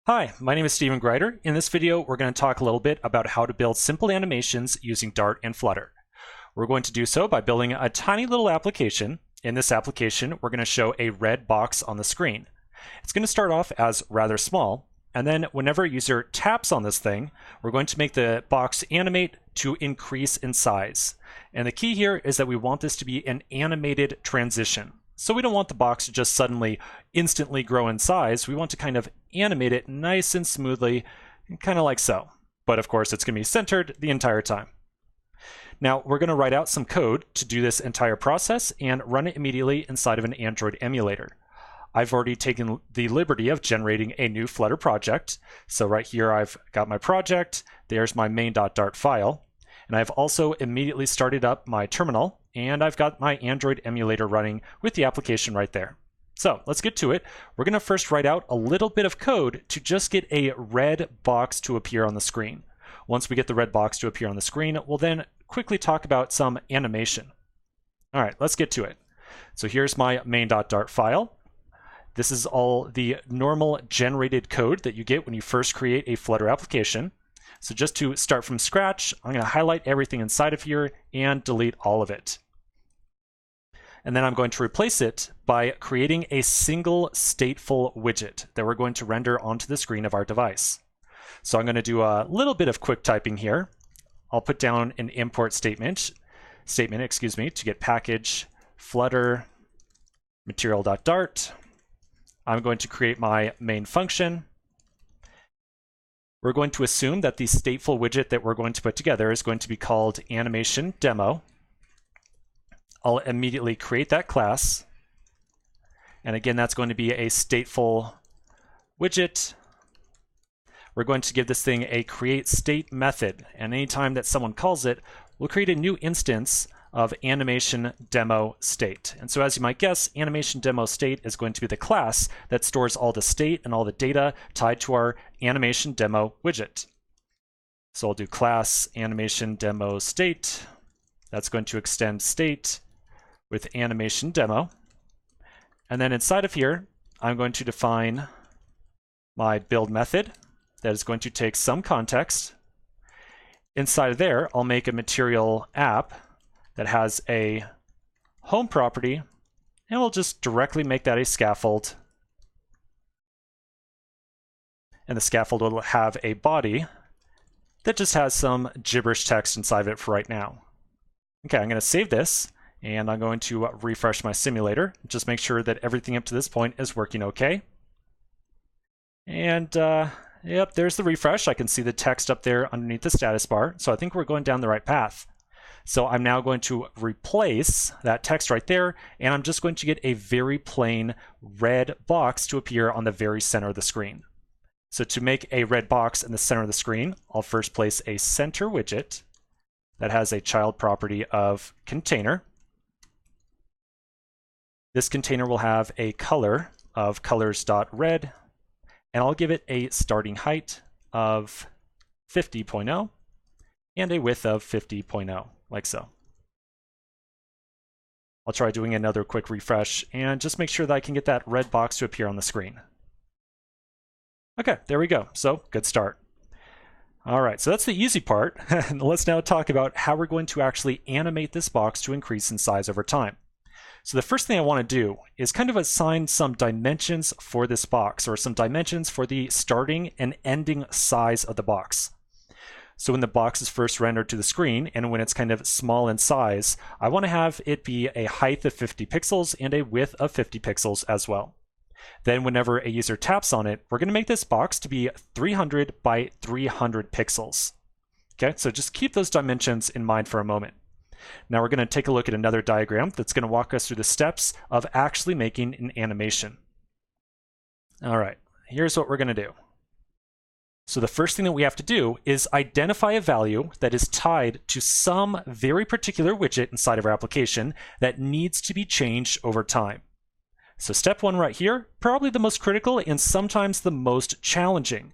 Hi, my name is Stephen Greider. In this video, we're going to talk a little bit about how to build simple animations using Dart and Flutter. We're going to do so by building a tiny little application. In this application, we're going to show a red box on the screen. It's going to start off as rather small, and then whenever a user taps on this thing, we're going to make the box animate to increase in size. And the key here is that we want this to be an animated transition. So we don't want the box to just suddenly instantly grow in size. We want to kind of animate it nice and smoothly, kind of like so. But of course, it's going to be centered the entire time. Now, we're going to write out some code to do this entire process and run it immediately inside of an Android emulator. I've already taken the liberty of generating a new Flutter project. So right here, I've got my project. There's my main.dart file. And I've also immediately started up my terminal, and I've got my Android emulator running with the application right there. So let's get to it. We're going to first write out a little bit of code to just get a red box to appear on the screen. Once we get the red box to appear on the screen, we'll then quickly talk about some animation. All right, let's get to it. So here's my main.dart file. This is all the normal generated code that you get when you first create a Flutter application. So just to start from scratch, I'm going to highlight everything inside of here and delete all of it. And then I'm going to replace it by creating a single stateful widget that we're going to render onto the screen of our device. So I'm going to do a little bit of quick typing here. I'll put down an import statement, to get package flutter material.dart. I'm going to create my main function. We're going to assume that the stateful widget that we're going to put together is going to be called animation demo. I'll immediately create that class. And again, that's going to be a stateful widget. We're going to give this thing a create state method. And anytime that someone calls it, we'll create a new instance of animation demo state. And so as you might guess, animation demo state is going to be the class that stores all the state and all the data tied to our animation demo widget. So I'll do class animation demo state. That's going to extend state with animation demo. And then inside of here, I'm going to define my build method that is going to take some context. Inside of there, I'll make a material app that has a home property, and we'll just directly make that a scaffold. And the scaffold will have a body that just has some gibberish text inside of it for right now. Okay, I'm going to save this, and I'm going to refresh my simulator. Just make sure that everything up to this point is working okay. And yep, there's the refresh. I can see the text up there underneath the status bar, so I think we're going down the right path. So I'm now going to replace that text right there, and I'm just going to get a very plain red box to appear on the very center of the screen. So to make a red box in the center of the screen, I'll first place a center widget that has a child property of container. This container will have a color of colors.red, and I'll give it a starting height of 50.0 and a width of 50.0. Like so. I'll try doing another quick refresh and just make sure that I can get that red box to appear on the screen. Okay, there we go. So, good start. All right, so that's the easy part. Let's now talk about how we're going to actually animate this box to increase in size over time. So the first thing I want to do is kind of assign some dimensions for this box, or some dimensions for the starting and ending size of the box. So when the box is first rendered to the screen, and when it's kind of small in size, I want to have it be a height of 50 pixels and a width of 50 pixels as well. Then whenever a user taps on it, we're going to make this box to be 300 by 300 pixels. Okay, so just keep those dimensions in mind for a moment. Now we're going to take a look at another diagram that's going to walk us through the steps of actually making an animation. All right, here's what we're going to do. So the first thing that we have to do is identify a value that is tied to some very particular widget inside of our application that needs to be changed over time. So step one right here, probably the most critical and sometimes the most challenging.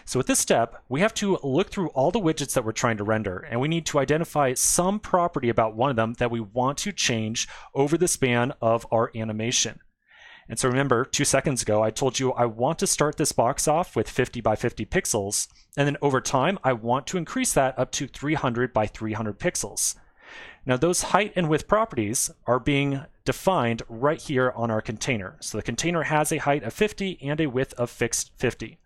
So with this step, we have to look through all the widgets that we're trying to render, and we need to identify some property about one of them that we want to change over the span of our animation. And so remember, 2 seconds ago, I told you I want to start this box off with 50 by 50 pixels. And then over time, I want to increase that up to 300 by 300 pixels. Now those height and width properties are being defined right here on our container. So the container has a height of 50 and a width of fixed 50.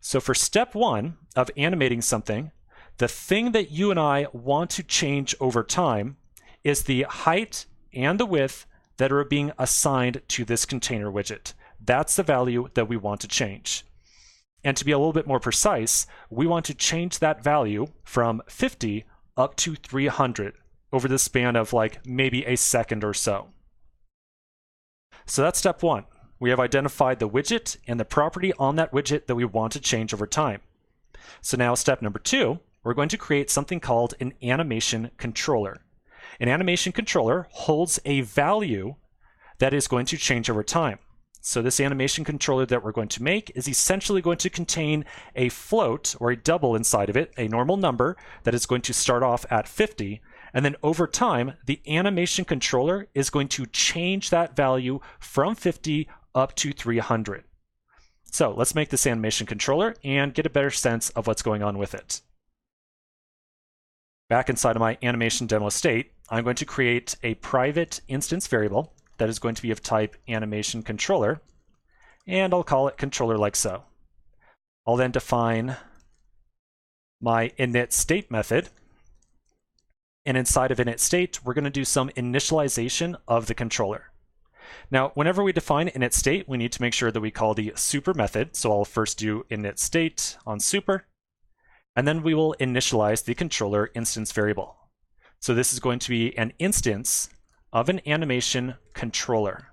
So for step 1 of animating something, the thing that you and I want to change over time is the height and the width that are being assigned to this container widget. That's the value that we want to change. And to be a little bit more precise, we want to change that value from 50 up to 300 over the span of like maybe a second or so. So that's step 1. We have identified the widget and the property on that widget that we want to change over time. So now step number 2, we're going to create something called an animation controller. An animation controller holds a value that is going to change over time. So this animation controller that we're going to make is essentially going to contain a float or a double inside of it, a normal number that is going to start off at 50. And then over time, the animation controller is going to change that value from 50 up to 300. So let's make this animation controller and get a better sense of what's going on with it. Back inside of my animation demo state, I'm going to create a private instance variable that is going to be of type animation controller, and I'll call it controller like so. I'll then define my init state method, and inside of init state, we're going to do some initialization of the controller. Now, whenever we define init state, we need to make sure that we call the super method. So I'll first do init state on super, and then we will initialize the controller instance variable. So this is going to be an instance of an animation controller.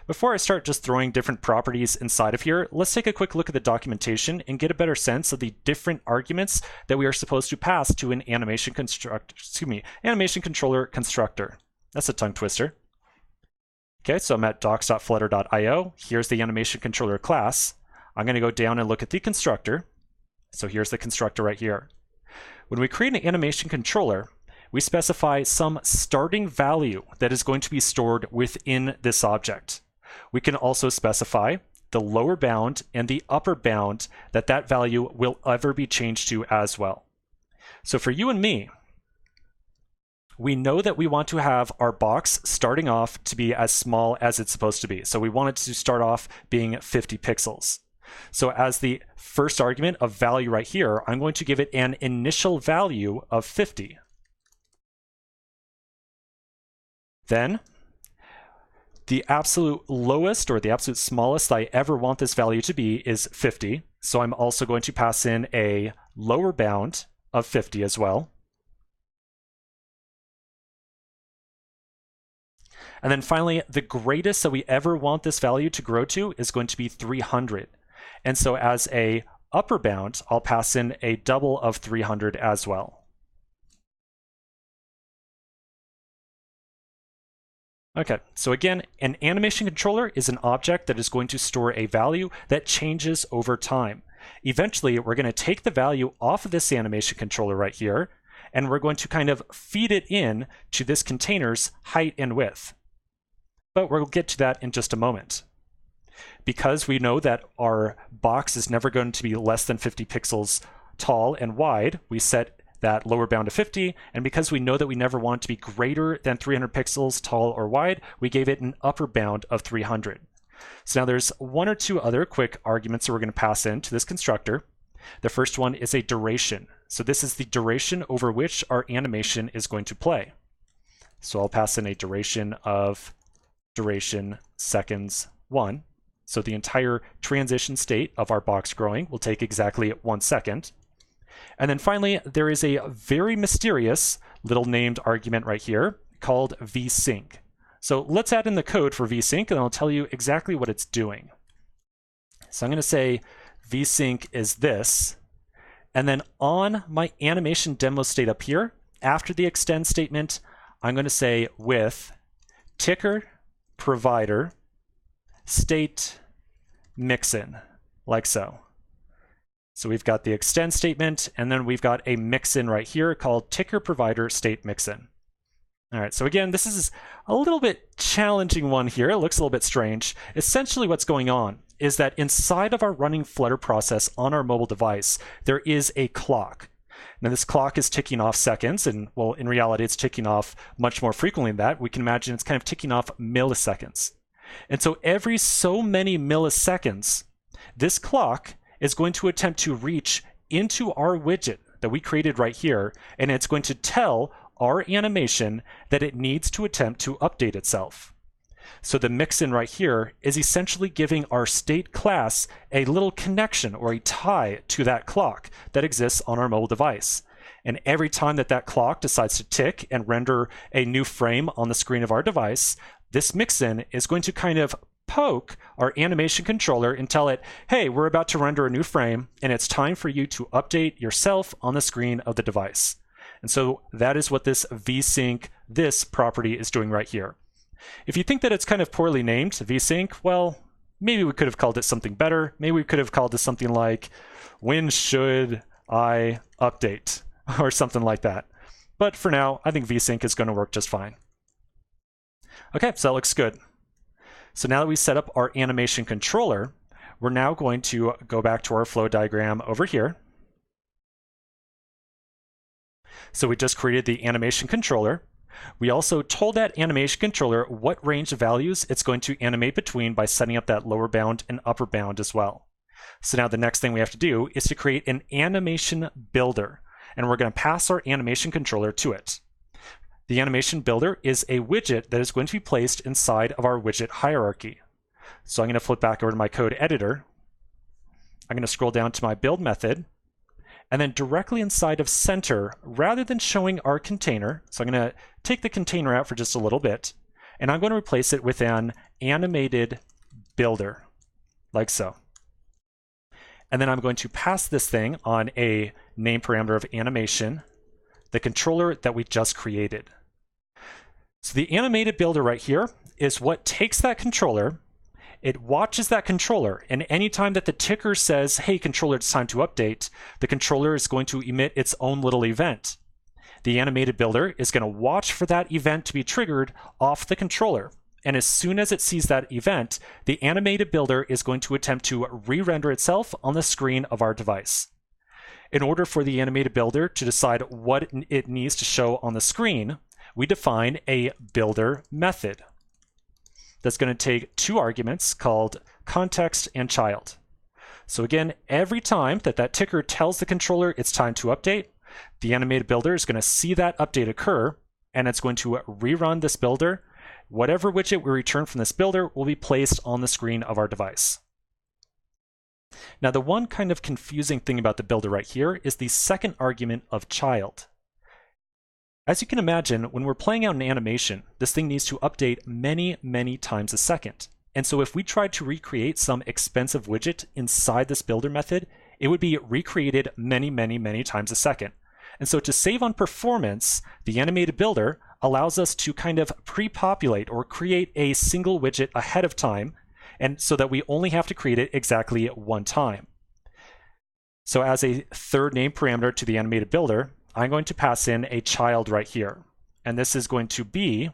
Before I start just throwing different properties inside of here, let's take a quick look at the documentation and get a better sense of the different arguments that we are supposed to pass to an animation controller constructor. That's a tongue twister. Okay, so I'm at docs.flutter.io. Here's the animation controller class. I'm going to go down and look at the constructor. So here's the constructor right here. When we create an animation controller, we specify some starting value that is going to be stored within this object. We can also specify the lower bound and the upper bound that that value will ever be changed to as well. So for you and me, we know that we want to have our box starting off to be as small as it's supposed to be. So we want it to start off being 50 pixels. So as the first argument of value right here, I'm going to give it an initial value of 50. Then the absolute lowest or the absolute smallest I ever want this value to be is 50. So I'm also going to pass in a lower bound of 50 as well. And then finally, the greatest that we ever want this value to grow to is going to be 300. And so as a upper bound, I'll pass in a double of 300 as well. Okay, so again, an animation controller is an object that is going to store a value that changes over time. Eventually, we're going to take the value off of this animation controller right here, and we're going to kind of feed it in to this container's height and width. But we'll get to that in just a moment. Because we know that our box is never going to be less than 50 pixels tall and wide, we set that lower bound to 50, and because we know that we never want it to be greater than 300 pixels tall or wide, we gave it an upper bound of 300. So now there's one or two other quick arguments that we're going to pass into this constructor. The first one is a duration. So this is the duration over which our animation is going to play. So I'll pass in a duration of duration seconds 1. So the entire transition state of our box growing will take exactly 1 second. And then finally, there is a very mysterious little named argument right here called vsync. So let's add in the code for vsync, and I'll tell you exactly what it's doing. So I'm going to say vsync is this, and then on my animation demo state up here, after the extend statement, I'm going to say with ticker provider state mixin, like so. So we've got the extend statement, and then we've got a mixin right here called ticker provider state mixin. All right, so again, this is a little bit challenging one here. It looks a little bit strange. Essentially what's going on is that inside of our running Flutter process on our mobile device, there is a clock. Now this clock is ticking off seconds, and well, in reality, it's ticking off much more frequently than that. We can imagine it's kind of ticking off milliseconds. And so every so many milliseconds, this clock is going to attempt to reach into our widget that we created right here, and it's going to tell our animation that it needs to attempt to update itself. So the mixin right here is essentially giving our state class a little connection or a tie to that clock that exists on our mobile device. And every time that that clock decides to tick and render a new frame on the screen of our device, this mixin is going to kind of poke our animation controller and tell it, hey, we're about to render a new frame and it's time for you to update yourself on the screen of the device. And so that is what this vsync, this property is doing right here. If you think that it's kind of poorly named, vsync, well, maybe we could have called it something better. Maybe we could have called it something like, when should I update? Or something like that. But for now, I think vsync is going to work just fine. Okay, so that looks good. So now that we set up our animation controller, we're now going to go back to our flow diagram over here. So we just created the animation controller. We also told that animation controller what range of values it's going to animate between by setting up that lower bound and upper bound as well. So now the next thing we have to do is to create an animation builder, and we're going to pass our animation controller to it. The animation builder is a widget that is going to be placed inside of our widget hierarchy. So I'm going to flip back over to my code editor. I'm going to scroll down to my build method, and then directly inside of center, rather than showing our container, so I'm going to take the container out for just a little bit, and I'm going to replace it with an animated builder, like so. And then I'm going to pass this thing on a name parameter of animation, the controller that we just created. So the animated builder right here is what takes that controller, it watches that controller, and anytime that the ticker says, hey, controller, it's time to update, the controller is going to emit its own little event. The animated builder is going to watch for that event to be triggered off the controller. And as soon as it sees that event, the animated builder is going to attempt to re-render itself on the screen of our device. In order for the animated builder to decide what it needs to show on the screen, we define a builder method that's going to take two arguments called context and child. So again, every time that that ticker tells the controller it's time to update, the animated builder is going to see that update occur, and it's going to rerun this builder. Whatever widget we return from this builder will be placed on the screen of our device. Now, the one kind of confusing thing about the builder right here is the second argument of child. As you can imagine, when we're playing out an animation, this thing needs to update many, many times a second. And so if we tried to recreate some expensive widget inside this builder method, it would be recreated many, many, many times a second. And so to save on performance, the animated builder allows us to kind of pre-populate or create a single widget ahead of time, and so that we only have to create it exactly one time. So as a third name parameter to the animated builder, I'm going to pass in a child right here. And this is going to be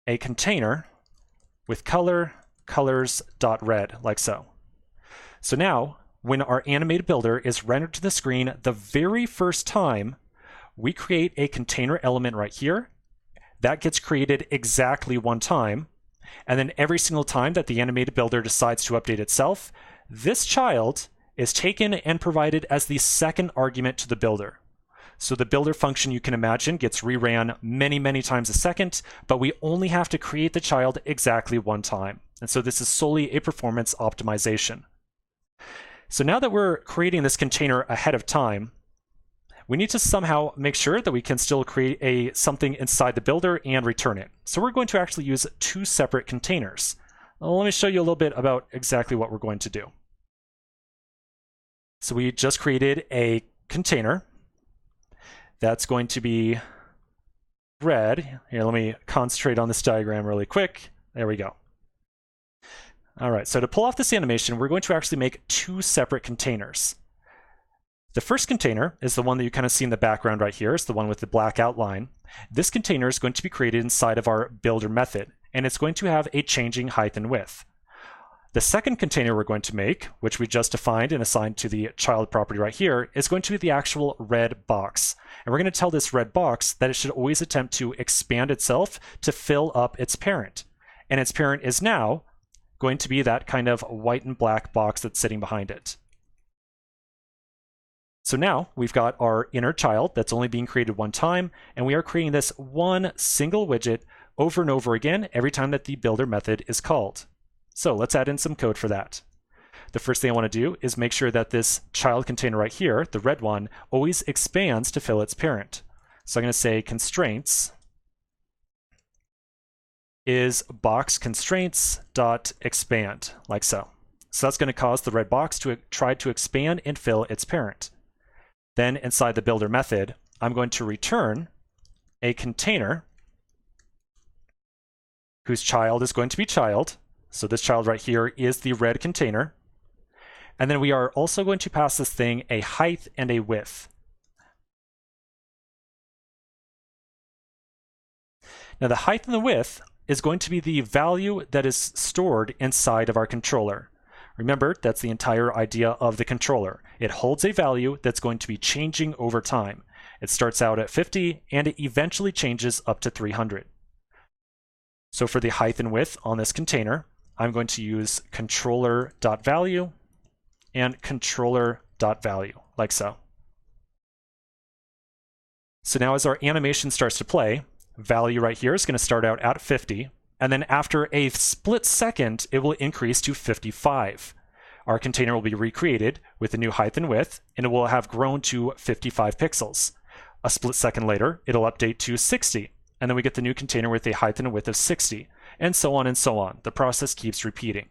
a container with colors.red, like so. So now, when our animated builder is rendered to the screen the very first time, we create a container element right here. That gets created exactly one time. And then every single time that the animated builder decides to update itself, this child is taken and provided as the second argument to the builder. So the builder function, you can imagine, gets reran many, many times a second, but we only have to create the child exactly one time. And so this is solely a performance optimization. So now that we're creating this container ahead of time, we need to somehow make sure that we can still create something inside the builder and return it. So we're going to actually use two separate containers. Well, let me show you a little bit about exactly what we're going to do. So we just created a container that's going to be red. Here, let me concentrate on this diagram really quick. There we go. All right, so to pull off this animation, we're going to actually make two separate containers. The first container is the one that you kind of see in the background right here. It's the one with the black outline. this container is going to be created inside of our builder method, and it's going to have a changing height and width. The second container we're going to make, which we just defined and assigned to the child property right here, is going to be the actual red box. And we're going to tell this red box that it should always attempt to expand itself to fill up its parent. And its parent is now going to be that kind of white and black box that's sitting behind it. So now we've got our inner child that's only being created one time, and we are creating this one single widget over and over again every time that the builder method is called. So let's add in some code for that. The first thing I want to do is make sure that this child container right here, the red one, always expands to fill its parent. So I'm going to say constraints is box constraints dot expand, like so. So that's going to cause the red box to try to expand and fill its parent. Then inside the builder method, I'm going to return a container whose child is going to be child. So this child right here is the red container. And then we are also going to pass this thing a height and a width. Now the height and the width is going to be the value that is stored inside of our controller. Remember, that's the entire idea of the controller. It holds a value that's going to be changing over time. It starts out at 50 and it eventually changes up to 300. So for the height and width on this container, I'm going to use controller.value and controller.value, like so. So now as our animation starts to play, value right here is going to start out at 50, and then after a split second, it will increase to 55. Our container will be recreated with a new height and width, and it will have grown to 55 pixels. A split second later, it'll update to 60, and then we get the new container with a height and a width of 60. And so on and so on. The process keeps repeating.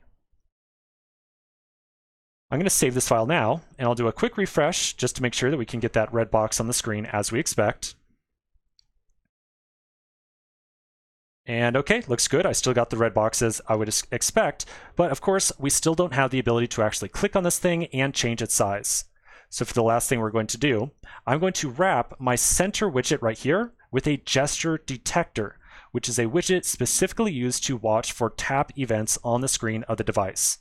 I'm going to save this file now, and I'll do a quick refresh just to make sure that we can get that red box on the screen as we expect. And okay, looks good. I still got the red box as I would expect, but of course, we still don't have the ability to actually click on this thing and change its size. So for the last thing we're going to do, I'm going to wrap my center widget right here with a gesture detector, which is a widget specifically used to watch for tap events on the screen of the device.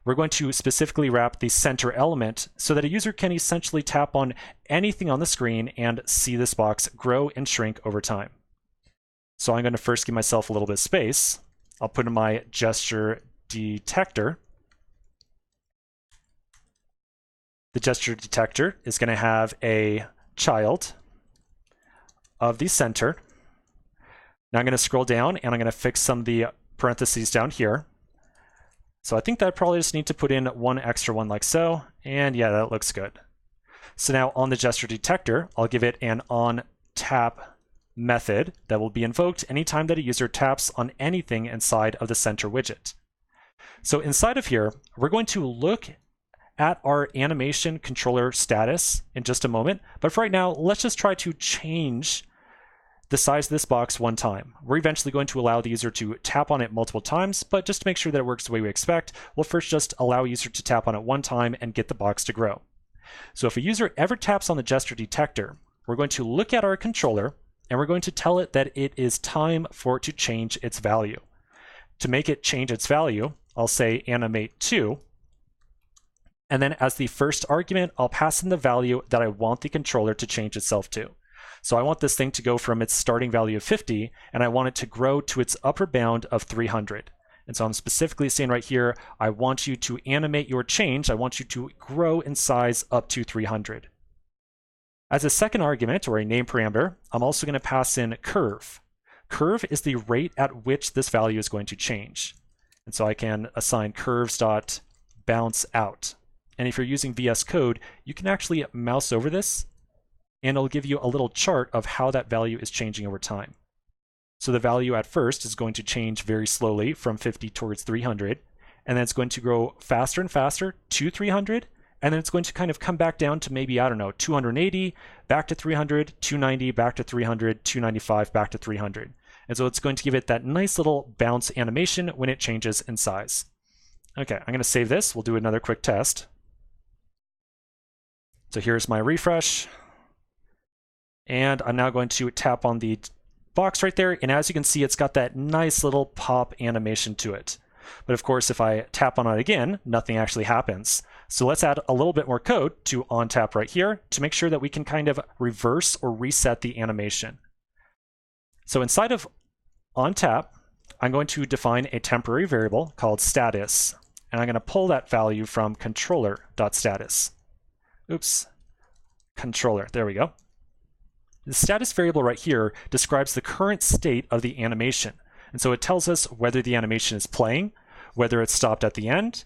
We're going to specifically wrap the center element so that a user can essentially tap on anything on the screen and see this box grow and shrink over time. So I'm going to first give myself a little bit of space. I'll put in my gesture detector. The gesture detector is going to have a child of the center. Now I'm going to scroll down and I'm going to fix some of the parentheses down here. So I think that I probably just need to put in one extra one like so. And yeah, that looks good. So now on the gesture detector, I'll give it an onTap method that will be invoked anytime that a user taps on anything inside of the center widget. So inside of here, we're going to look at our animation controller status in just a moment. But for right now, let's just try to change the size of this box one time. We're eventually going to allow the user to tap on it multiple times, but just to make sure that it works the way we expect, we'll first just allow a user to tap on it one time and get the box to grow. So if a user ever taps on the gesture detector, we're going to look at our controller and we're going to tell it that it is time for it to change its value. To make it change its value, I'll say animate to, and then as the first argument, I'll pass in the value that I want the controller to change itself to. So I want this thing to go from its starting value of 50, and I want it to grow to its upper bound of 300. And so I'm specifically saying right here, I want you to animate your change. I want you to grow in size up to 300. As a second argument, or a name parameter, I'm also going to pass in curve. Curve is the rate at which this value is going to change. And so I can assign curves.bounce out. And if you're using VS Code, you can actually mouse over this, and it'll give you a little chart of how that value is changing over time. So the value at first is going to change very slowly from 50 towards 300, and then it's going to grow faster and faster to 300, and then it's going to kind of come back down to maybe, I don't know, 280, back to 300, 290, back to 300, 295, back to 300. And so it's going to give it that nice little bounce animation when it changes in size. Okay, I'm going to save this. We'll do another quick test. So here's my refresh. And I'm now going to tap on the box right there, and as you can see, it's got that nice little pop animation to it. But of course, if I tap on it again, nothing actually happens. So let's add a little bit more code to OnTap right here to make sure that we can kind of reverse or reset the animation. So inside of OnTap, I'm going to define a temporary variable called status, and I'm going to pull that value from controller.status. Oops, controller, there we go. The status variable right here describes the current state of the animation. And so it tells us whether the animation is playing, whether it's stopped at the end,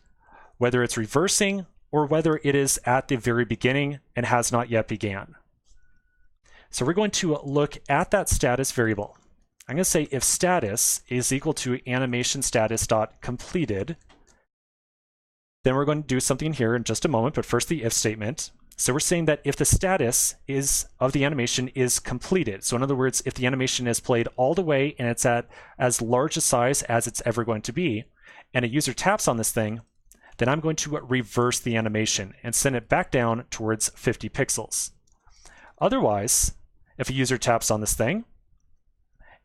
whether it's reversing, or whether it is at the very beginning and has not yet began. So we're going to look at that status variable. I'm going to say if status is equal to animation status.completed, then we're going to do something here in just a moment, but first the if statement. So we're saying that if the status of the animation is completed, so in other words, if the animation is played all the way and it's at as large a size as it's ever going to be, and a user taps on this thing, then I'm going to reverse the animation and send it back down towards 50 pixels. Otherwise, if a user taps on this thing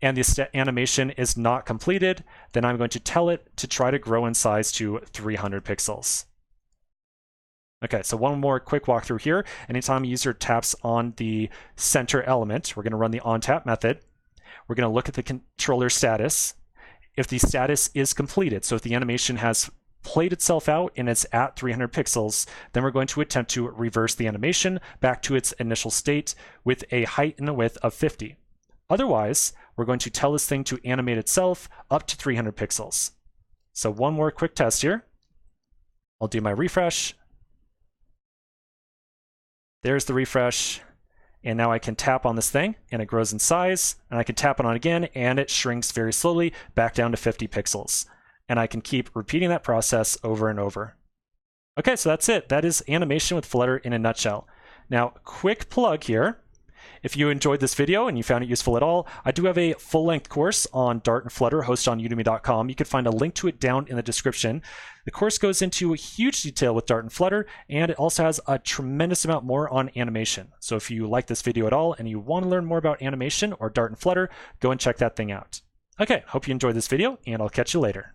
and the animation is not completed, then I'm going to tell it to try to grow in size to 300 pixels. Okay, so one more quick walkthrough here. Anytime a user taps on the center element, we're going to run the onTap method. We're going to look at the controller status. If the status is completed, so if the animation has played itself out and it's at 300 pixels, then we're going to attempt to reverse the animation back to its initial state with a height and a width of 50. Otherwise, we're going to tell this thing to animate itself up to 300 pixels. So one more quick test here. I'll do my refresh. There's the refresh, and now I can tap on this thing and it grows in size, and I can tap it on again and it shrinks very slowly back down to 50 pixels. And I can keep repeating that process over and over. Okay, so that's it. That is animation with Flutter in a nutshell. Now, quick plug here. If you enjoyed this video and you found it useful at all, I do have a full-length course on Dart and Flutter hosted on udemy.com. You can find a link to it down in the description. The course goes into huge detail with Dart and Flutter, and it also has a tremendous amount more on animation. So if you like this video at all and you want to learn more about animation or Dart and Flutter, go and check that thing out. Okay, hope you enjoyed this video, and I'll catch you later.